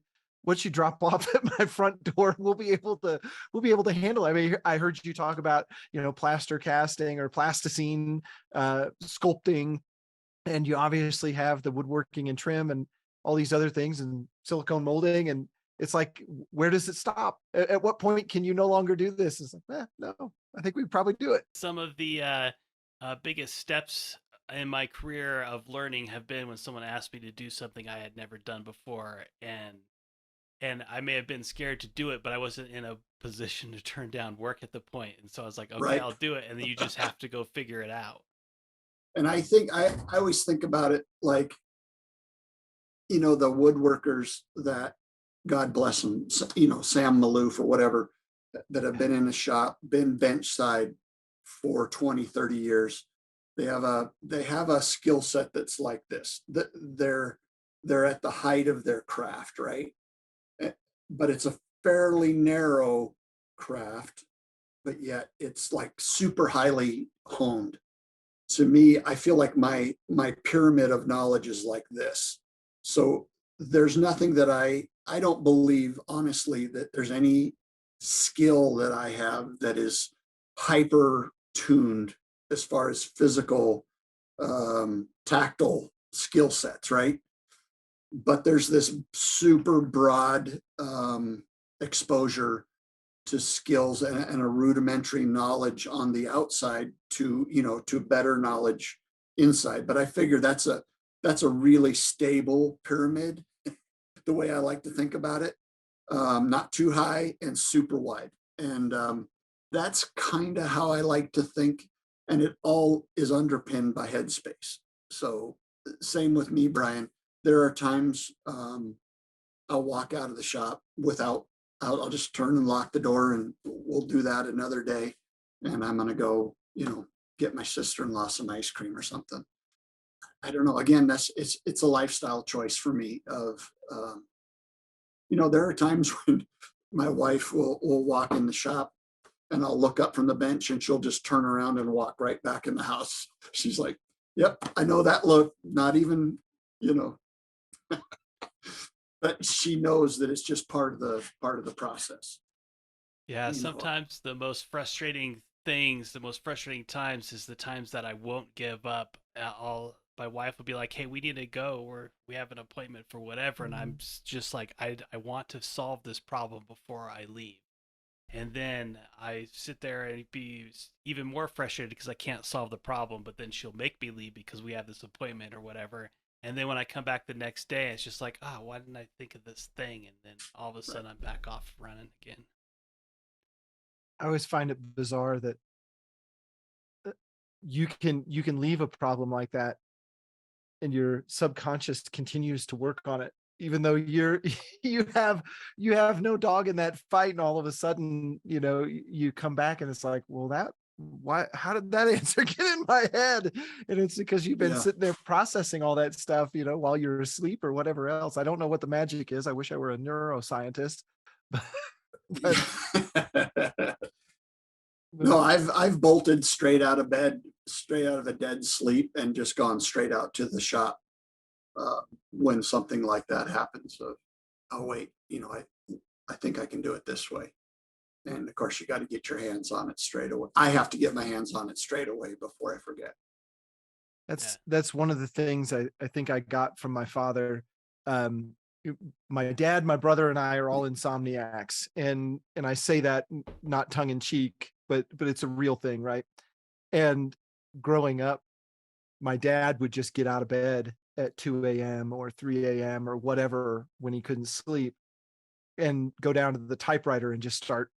drop off at my front door, we'll be able to handle it. I mean, I heard you talk about, plaster casting or plasticine, sculpting, and you obviously have the woodworking and trim and all these other things and silicone molding. And it's like, where does it stop? At what point can you no longer do this? It's like, no, I think we probably do it. Some of the biggest steps in my career of learning have been when someone asked me to do something I had never done before, and I may have been scared to do it, but I wasn't in a position to turn down work at the point. And so I was like, okay, right. I'll do it. And then you just have to go figure it out. And I think I always think about it like, the woodworkers that, God bless them, Sam Maloof or whatever, that have been in a shop, been bench side for 20, 30 years. They have a skill set that's like this. They're at the height of their craft, right? But it's a fairly narrow craft, but yet it's like super highly honed. To me, I feel like my pyramid of knowledge is like this. So there's nothing that I don't believe honestly that there's any skill that I have that is hyper tuned as far as physical, tactile skill sets, right? But there's this super broad, exposure to skills and a rudimentary knowledge on the outside to better knowledge inside. But I figure that's a really stable pyramid, the way I like to think about it. Not too high and super wide. And that's kind of how I like to think. And it all is underpinned by headspace. So same with me, Brian. There are times, I'll walk out of the shop without, I'll just turn and lock the door, and we'll do that another day. And I'm going to go, get my sister-in-law some ice cream or something. I don't know. Again, it's a lifestyle choice for me of, there are times when my wife will walk in the shop, and I'll look up from the bench, and she'll just turn around and walk right back in the house. She's like, yep, I know that look. Not even, you know, but she knows that it's just part of the process. Yeah, You know, sometimes the most frustrating things, the most frustrating times is the times that I won't give up. My wife will be like, "Hey, we need to go, or we have an appointment for whatever," and I'm just like, I want to solve this problem before I leave. And then I sit there and be even more frustrated because I can't solve the problem, but then she'll make me leave because we have this appointment or whatever. And then when I come back the next day, it's just like, oh, why didn't I think of this thing? And then all of a right. sudden I'm back off running again. I always find it bizarre that you can leave a problem like that, and your subconscious continues to work on it, even though you have you have no dog in that fight, and all of a sudden, you come back and it's like, well, how did that answer get in my head? And it's because you've been Yeah. sitting there processing all that stuff, while you're asleep or whatever else. I don't know what the magic is. I wish I were a neuroscientist. but No, but I've bolted straight out of bed, straight out of a dead sleep, and just gone straight out to the shop, when something like that happens. So, oh wait, I think I can do it this way. And of course, you got to get your hands on it straight away. I have to get my hands on it straight away before I forget. Yeah. that's one of the things I think I got from my father. Um, my dad, my brother, and I are all insomniacs, and I say that not tongue in cheek, but it's a real thing, right? And growing up, my dad would just get out of bed at 2 a.m. or 3 a.m. or whatever when he couldn't sleep, and go down to the typewriter and just start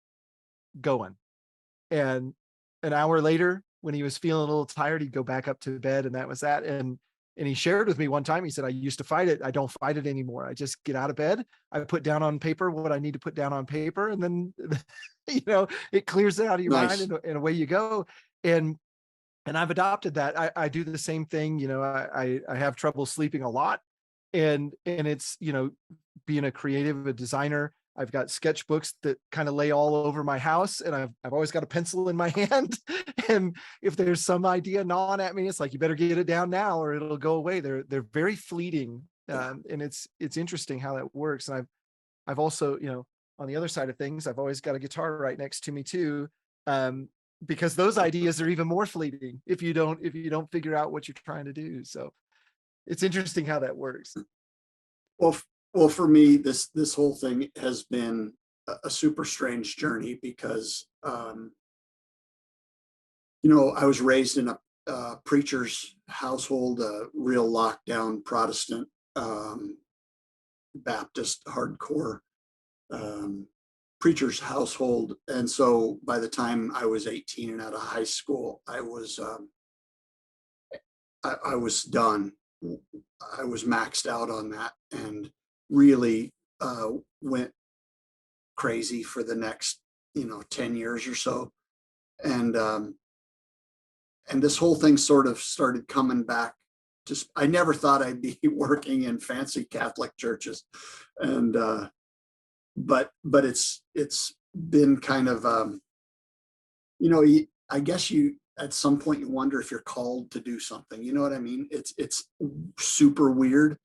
going. And an hour later, when he was feeling a little tired, he'd go back up to bed, and that was that. And he shared with me one time, he said, I used to fight it. I don't fight it anymore. I just get out of bed. I put down on paper what I need to put down on paper. And then, it clears it out of your mind, Nice. and away you go. And I've adopted that. I do the same thing. I have trouble sleeping a lot. And it's, being a creative, a designer, I've got sketchbooks that kind of lay all over my house, and I've always got a pencil in my hand. And if there's some idea gnawing at me, it's like, you better get it down now or it'll go away. They're very fleeting. Yeah. And it's interesting how that works. And I've also, on the other side of things, I've always got a guitar right next to me too. Because those ideas are even more fleeting if you don't figure out what you're trying to do. So it's interesting how that works. Well, for me, this whole thing has been a super strange journey because, I was raised in a preacher's household, a real lockdown Protestant, Baptist hardcore, preacher's household. And so by the time I was 18 and out of high school, I was done. I was maxed out on that, and really went crazy for the next 10 years or so. And this whole thing sort of started coming back. Just, I never thought I'd be working in fancy Catholic churches. And but it's been kind of I guess you at some point you wonder if you're called to do something. You know what I mean? It's super weird,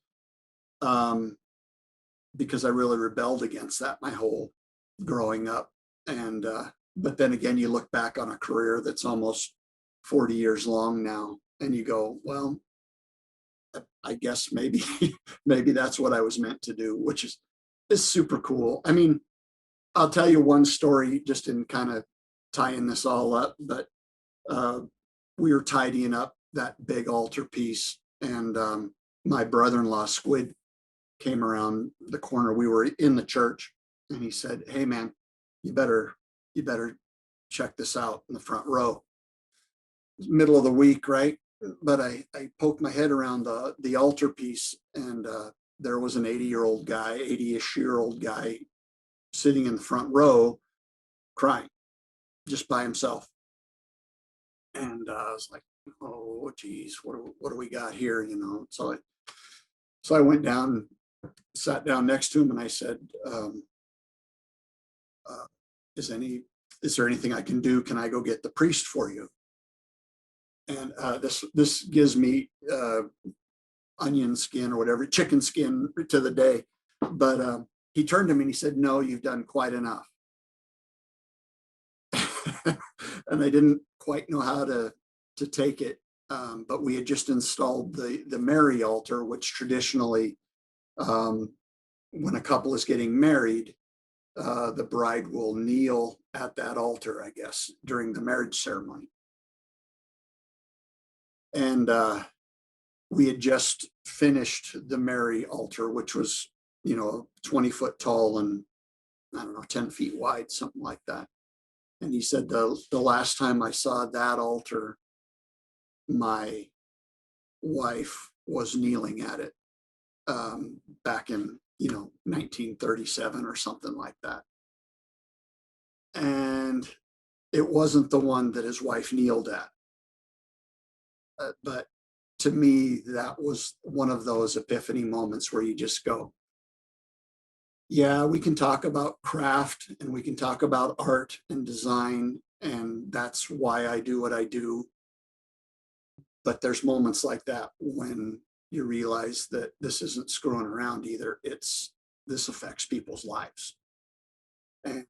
because I really rebelled against that my whole growing up. And but then again, you look back on a career that's almost 40 years long now, and you go, well, I guess maybe maybe that's what I was meant to do, which is super cool. I mean, I'll tell you one story just in kind of tying this all up, but we were tidying up that big altarpiece, and my brother-in-law Squid came around the corner. We were in the church, and he said, "Hey man, you better check this out in the front row." Middle of the week, right? But I poked my head around the altarpiece, and there was an 80-ish-year-old guy sitting in the front row crying just by himself. And I was like, oh geez, what do we got here? So I went down, sat down next to him, and I said, is there anything I can do? Can I go get the priest for you? And this gives me onion skin or whatever, chicken skin to the day. But he turned to me and he said, "No, you've done quite enough." And I didn't quite know how to take it. But we had just installed the Mary altar, which traditionally, when a couple is getting married, the bride will kneel at that altar, I guess, during the marriage ceremony. And we had just finished the Mary altar, which was, 20 foot tall and, I don't know, 10 feet wide, something like that. And he said, the last time I saw that altar, my wife was kneeling at it, back in 1937 or something like that. And it wasn't the one that his wife kneeled at. But to me, that was one of those epiphany moments where you just go, yeah, we can talk about craft and we can talk about art and design, and that's why I do what I do. But there's moments like that when you realize that this isn't screwing around either. This affects people's lives. And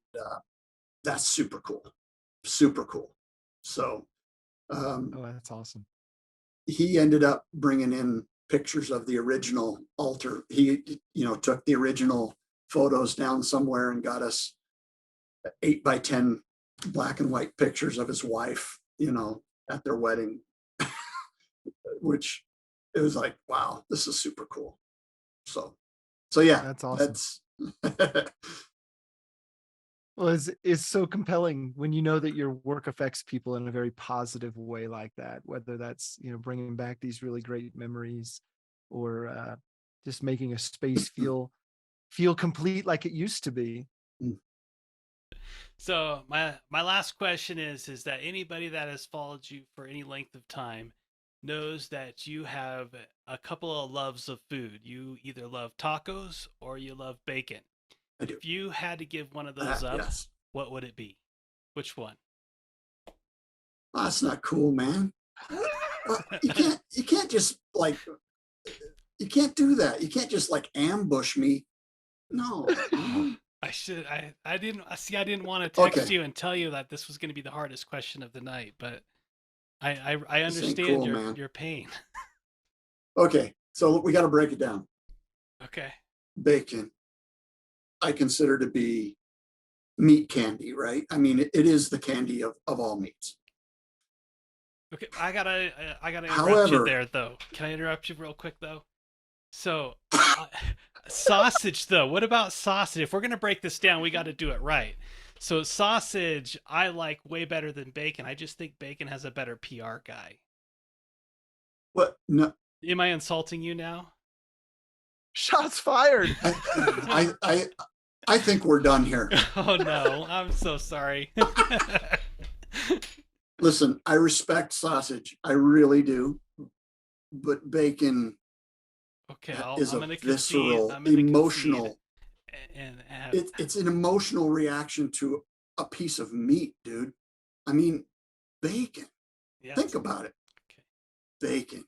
that's super cool. Super cool. So Oh, that's awesome. he ended up bringing in pictures of the original altar. He, took the original photos down somewhere and got us 8x10 black and white pictures of his wife, at their wedding. which it was like, wow, this is super cool. So yeah, That's awesome. that's Well, it's so compelling when you know that your work affects people in a very positive way like that, whether that's, bringing back these really great memories or just making a space feel complete like it used to be. So my last question is that anybody that has followed you for any length of time knows that you have a couple of loves of food. You either love tacos or you love bacon. I do. If you had to give one of those up, Yes. what would it be? Which one? Oh, that's not cool, man. You can't just like, you can't do that. You can't just like ambush me. No. I didn't want to text you and tell you that this was going to be the hardest question of the night, but I understand cool, your pain. Okay, so we got to break it down. Okay. Bacon, I consider to be meat candy, right? I mean, it is the candy of all meats. Okay, I gotta interrupt However, you there though. Can I interrupt you real quick though? So, sausage though. What about sausage? If we're gonna break this down, we got to do it right. So sausage, I like way better than bacon. I just think bacon has a better PR guy. What? No. Am I insulting you now? Shots fired. I think we're done here. Oh no, I'm so sorry. Listen, I respect sausage. I really do. But bacon is a visceral, emotional. It's an emotional reaction to a piece of meat, dude. I mean, bacon. Yeah, think about it. Okay. Bacon.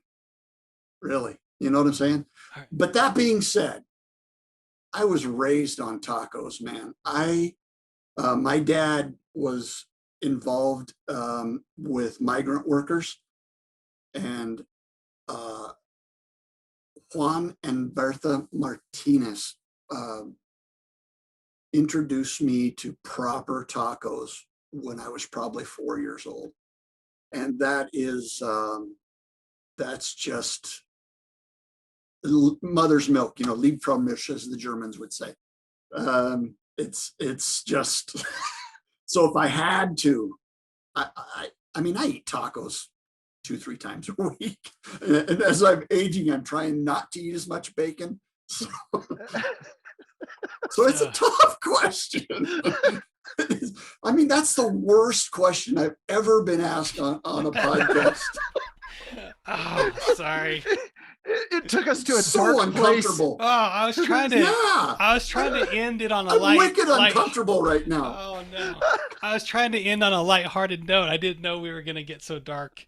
Really? You know what I'm saying? Right. But that being said, I was raised on tacos, man. My dad was involved with migrant workers, and Juan and Bertha Martinez introduced me to proper tacos when I was probably 4 years old. And that's just mother's milk, Liebfraumilch, as the Germans would say. It's just, so if I had to, I mean, I eat tacos 2-3 times a week. And as I'm aging, I'm trying not to eat as much bacon. So it's a tough question. I mean, that's the worst question I've ever been asked on a podcast. Oh, sorry. It took us to a dark place. Oh, I was trying to end it on a I'm wicked uncomfortable right now. Oh no. I was trying to end on a lighthearted note. I didn't know we were going to get so dark.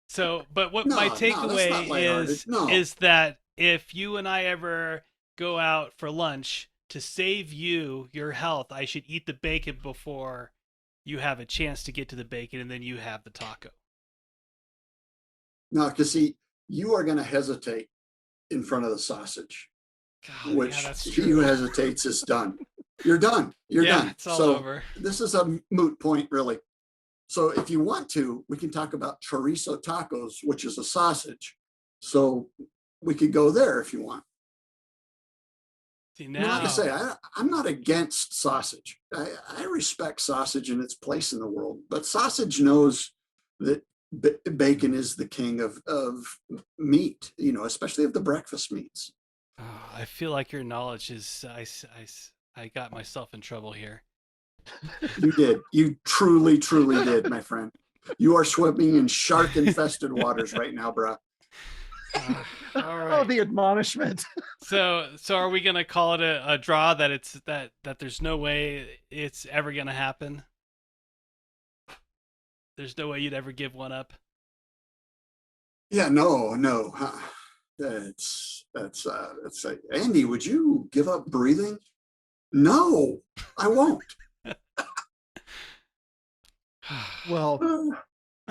So, but what my takeaway is that if you and I ever go out for lunch, to save your health, I should eat the bacon before you have a chance to get to the bacon, and then you have the taco. No, because see, you are going to hesitate in front of the sausage, which he who hesitates is done. You're done. You're done. It's all over. This is a moot point, really. So if you want to, we can talk about chorizo tacos, which is a sausage. So we could go there if you want. See, now, like I say, I'm not against sausage. I respect sausage and its place in the world, but sausage knows that bacon is the king of meat, especially of the breakfast meats. Oh, I feel like your knowledge is, I got myself in trouble here. You did. You truly, truly did, my friend. You are swimming in shark-infested waters right now, bro. All right. Oh, the admonishment. So are we gonna call it a draw? That it's that there's no way it's ever gonna happen. There's no way you'd ever give one up. Yeah, no. That's Andy, would you give up breathing? No, I won't. Well,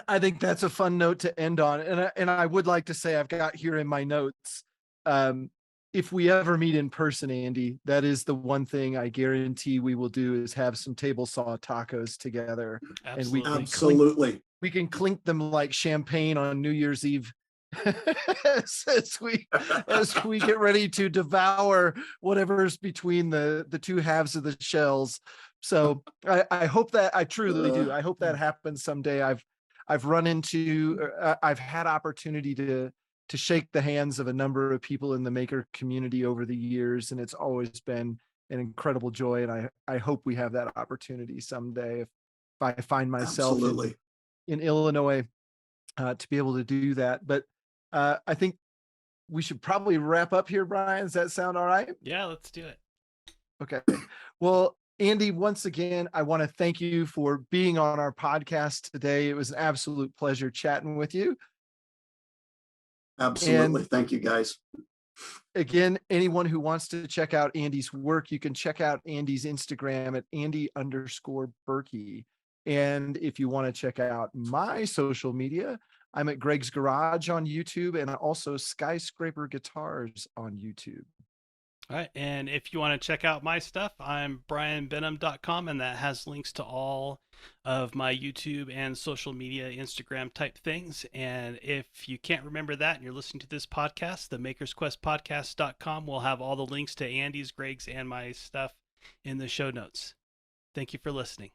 I think that's a fun note to end on. And I would like to say, I've got here in my notes, if we ever meet in person, Andy, that is the one thing I guarantee we will do is have some table saw tacos together. Absolutely. And we can clink them like champagne on New Year's Eve as we get ready to devour whatever's between the two halves of the shells. So I hope that, I truly do. I hope that happens someday. I've run into, I've had opportunity to shake the hands of a number of people in the maker community over the years, and it's always been an incredible joy. And I hope we have that opportunity someday if I find myself in Illinois to be able to do that. But I think we should probably wrap up here, Brian. Does that sound all right? Yeah, let's do it. Okay. Well, Andy, once again, I want to thank you for being on our podcast today. It was an absolute pleasure chatting with you. Absolutely. And thank you, guys. Again, anyone who wants to check out Andy's work, you can check out Andy's Instagram at Andy_Birkey. And if you want to check out my social media, I'm at Greg's Garage on YouTube and also Skyscraper Guitars on YouTube. All right. And if you want to check out my stuff, I'm brianbenham.com, and that has links to all of my YouTube and social media, Instagram type things. And if you can't remember that and you're listening to this podcast, the makersquestpodcast.com will have all the links to Andy's, Greg's, and my stuff in the show notes. Thank you for listening.